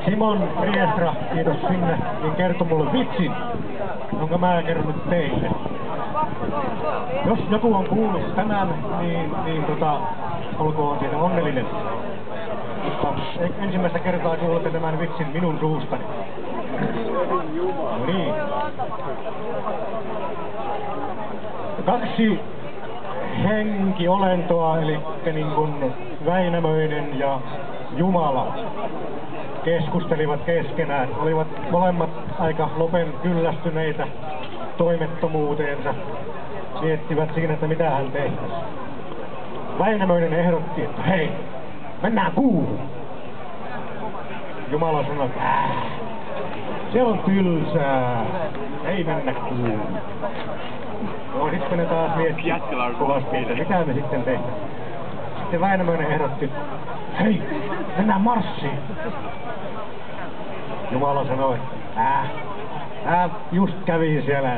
Simon Riestra, kiitos sinne, niin kertoi mulle vitsin, jonka mä kerron nyt teille. Jos joku on kuullut tänään, niin olkoon siitä onnellinen. Mutta ensimmäistä kertaa kuulette tämän vitsin minun suustani. No niin. 2 henkiolentoa, eli niin kuin Väinämöinen ja Jumala, keskustelivat keskenään. Olivat molemmat aika lopen kyllästyneitä toimettomuuteensa. Miettivät siinä, että mitä hän tehtäisi. Väinämöinen ehdotti, että hei, mennään kuuhun. Jumala sanoi, että se on tylsää, ei mennä kuuhun. No sitten ne taas miettii kovasti, että mitä me sitten tehdään. Sitten Väinämöinen ehdotti, hei, mennään marssiin. Jumala sanoi, just kävin siellä,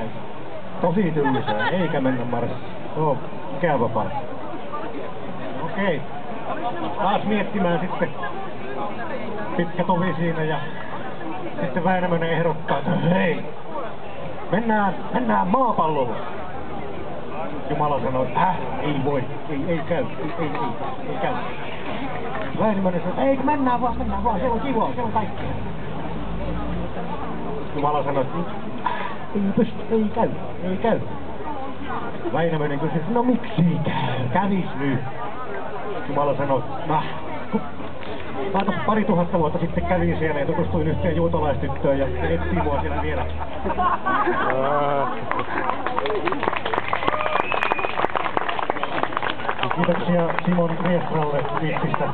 tosi tylsää, eikä mennä marssiin. No, ikävä paikka. Okei, taas miettimään sitten, pitkä tovi siinä ja sitten Väinämöinen ehdottaa, että hei, mennään maapallolle. Jumala sanoi, ei voi, ei käy, ei käy. Väinämöinen sanoi, ei mennään vaan, siellä on kivaa, siellä on kaikkea. Jumala sanoi, ei pysty, ei käy. Väinämöinen kysyi, no miksi ei käy, kävis nyt. Jumala sanoi, mä 2000 vuotta sitten kävin siellä ja tutustuin yhteen juutalaistyttöön ja se etsii mua siellä vielä. Kiitoksia Simon Riestralle vitsistä.